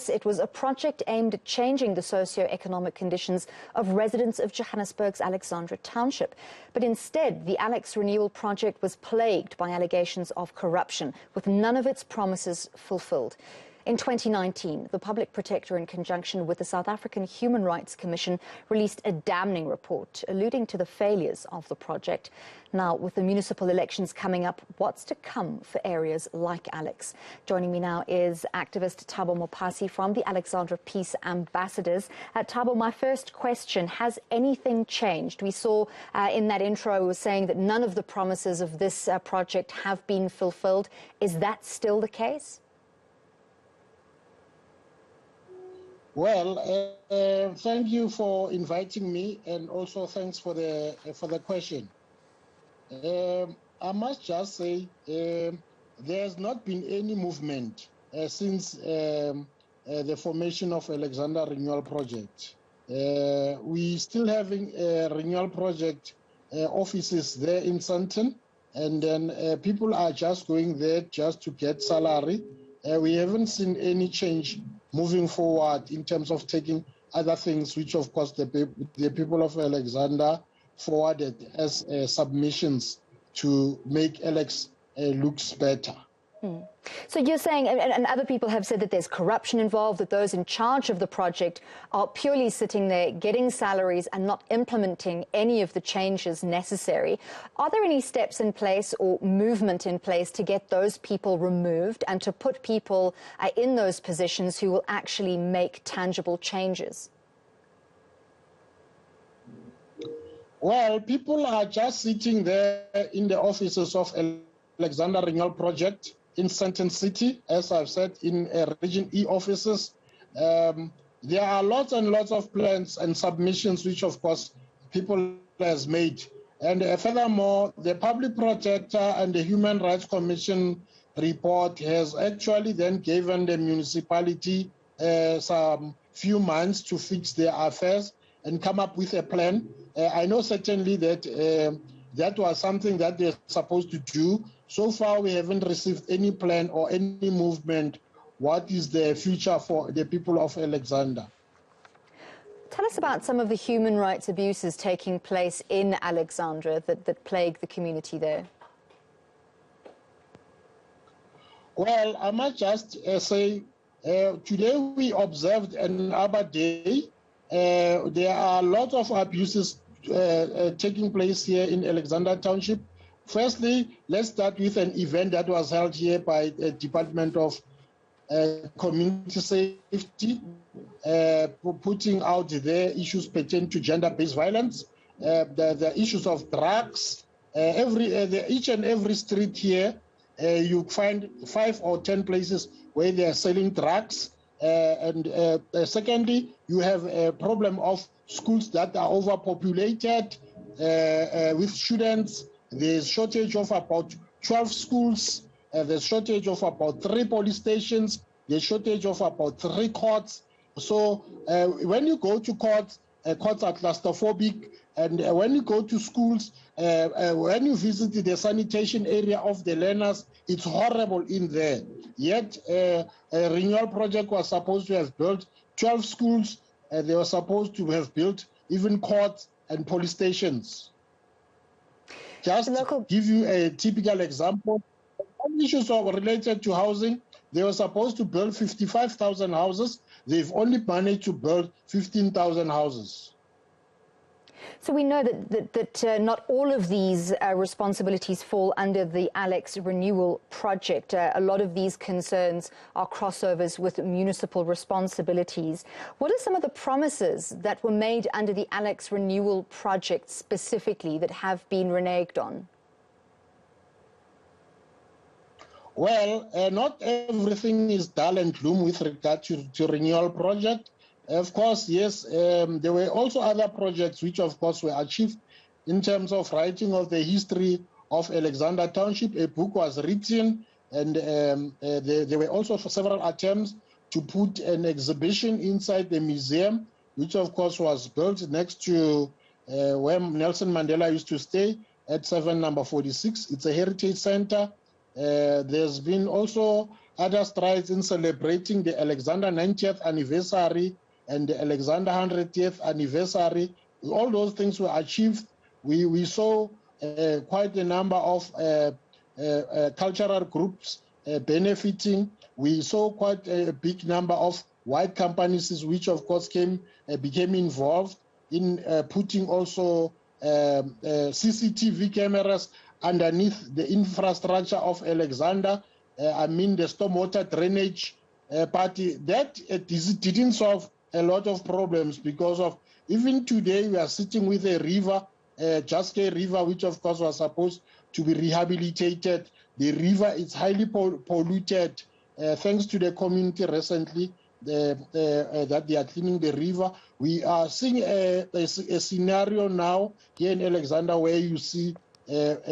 this, it was a project aimed at changing the socio-economic conditions of residents of Johannesburg's Alexandra Township. But instead, the Alex Renewal Project was plagued by allegations of corruption, with none of its promises fulfilled. In 2019, the Public Protector, in conjunction with the South African Human Rights Commission, released a damning report alluding to the failures of the project. Now, with the municipal elections coming up, what's to come for areas like Alex? Joining me now is activist Thabo Mopasi from the Alexandra Peace Ambassadors. Thabo, my first question, has anything changed? We saw in that intro was saying that none of the promises of this project have been fulfilled. Is that still the case? Well, thank you for inviting me, and also thanks for the question. I must just say there's not been any movement since the formation of Alexandra Renewal Project. We still having Renewal Project offices there in Sandton, and then people are just going there just to get salary. We haven't seen any change moving forward in terms of taking other things, which of course the people of Alexandra forwarded as submissions to make Alex looks better. So you're saying, and other people have said, that there's corruption involved, that those in charge of the project are purely sitting there getting salaries and not implementing any of the changes necessary. Are there any steps in place or movement in place to get those people removed and to put people in those positions who will actually make tangible changes? Well, people are just sitting there in the offices of Alexandra Renewal Project in Sandton City, as I've said, in Region E offices. There are lots and lots of plans and submissions, which of course people has made. And furthermore, the Public Protector and the Human Rights Commission report has actually then given the municipality some few months to fix their affairs and come up with a plan. I know certainly that that was something that they're supposed to do. So far, we haven't received any plan or any movement. What is the future for the people of Alexandra? Tell us about some of the human rights abuses taking place in Alexandra that plague the community there. Well, I must just say, today we observed an Arbor Day. There are a lot of abuses taking place here in Alexandra Township. Firstly, let's start with an event that was held here by the Department of Community Safety, putting out their issues pertaining to gender-based violence, the issues of drugs. Each and every street here, you find 5 or 10 places where they are selling drugs. Secondly, you have a problem of schools that are overpopulated with students. There's shortage of about 12 schools. There's shortage of about 3 police stations. There's shortage of about 3 courts. So when you go to courts, courts are claustrophobic. And when you go to schools, when you visit the sanitation area of the learners, it's horrible in there. Yet, a Renewal Project was supposed to have built 12 schools. They were supposed to have built even courts and police stations. Just to give you a typical example, issues are related to housing. They were supposed to build 55,000 houses. They've only managed to build 15,000 houses. So we know that not all of these responsibilities fall under the Alex Renewal Project. A lot of these concerns are crossovers with municipal responsibilities. What are some of the promises that were made under the Alex Renewal Project specifically that have been reneged on? Well, not everything is dull and gloom with regard to Renewal Project. Of course, yes, there were also other projects which, of course, were achieved in terms of writing of the history of Alexandra Township. A book was written, and there were also several attempts to put an exhibition inside the museum, which, of course, was built next to where Nelson Mandela used to stay at 7 number 46. It's a heritage center. There's been also other strides in celebrating the Alexandra 90th anniversary and the Alexandra 100th anniversary. All those things were achieved. We saw quite a number of cultural groups benefiting. We saw quite a big number of white companies which of course became involved in putting also CCTV cameras underneath the infrastructure of Alexandra. I mean the stormwater drainage party. That didn't solve a lot of problems, because of even today we are sitting with a river, Jaske River, which of course was supposed to be rehabilitated. The river is highly polluted, thanks to the community recently that they are cleaning the river. We are seeing a scenario now here in Alexandra where you see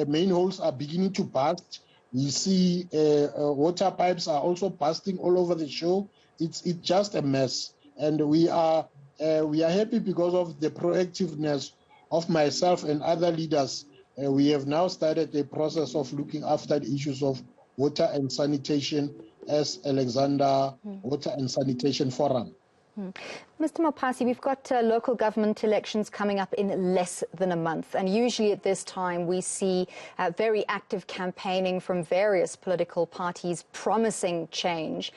main holes are beginning to burst. We see water pipes are also bursting all over the show. It's just a mess, and we are happy because of the proactiveness of myself and other leaders. We have now started the process of looking after the issues of water and sanitation as Alexandra Water and Sanitation Forum. Mr. Mopasi, we've got local government elections coming up in less than a month, and usually at this time we see very active campaigning from various political parties promising change.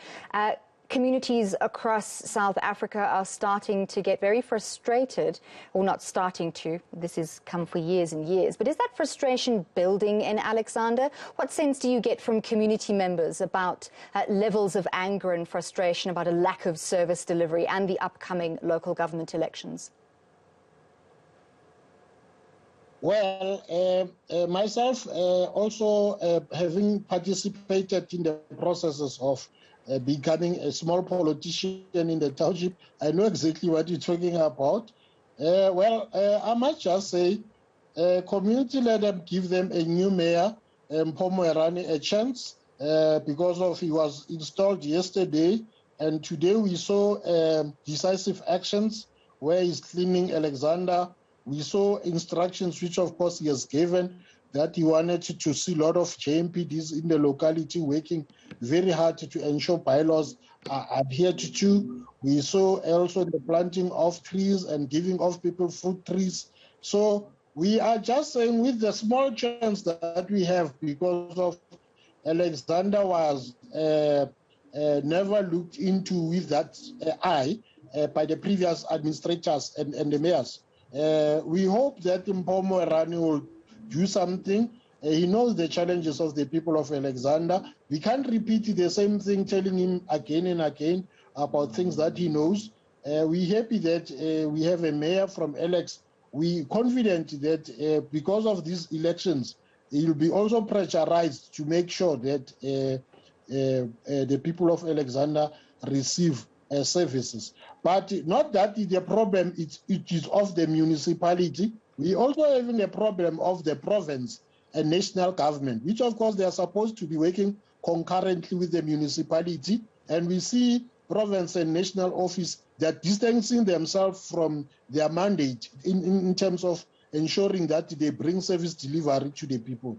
Communities across South Africa are starting to get very frustrated, or not starting to, this has come for years and years, but is that frustration building in Alexandra? What sense do you get from community members about levels of anger and frustration about a lack of service delivery and the upcoming local government elections? Well, myself also having participated in the processes of becoming a small politician in the township, I know exactly what you're talking about. I must just say, community let them give them a new mayor, Mpho Moerane, a chance, because of he was installed yesterday, and today we saw decisive actions where he's cleaning Alexandra. We saw instructions which of course he has given, that he wanted to see a lot of JMPDs in the locality working very hard to ensure bylaws are adhered to. We saw also the planting of trees and giving of people fruit trees. So we are just saying, with the small chance that we have, because of Alexandra was never looked into with that eye by the previous administrators and the mayors. We hope that Mpho Moerane will do something. He knows the challenges of the people of Alexandra. We can't repeat the same thing, telling him again and again about things that he knows. We're happy that we have a mayor from Alex. We're confident that because of these elections, he will be also pressurized to make sure that the people of Alexandra receive services. But not that the problem it is of the municipality. We also having a problem of the province and national government, which of course they are supposed to be working concurrently with the municipality. And we see province and national office that distancing themselves from their mandate in terms of ensuring that they bring service delivery to the people.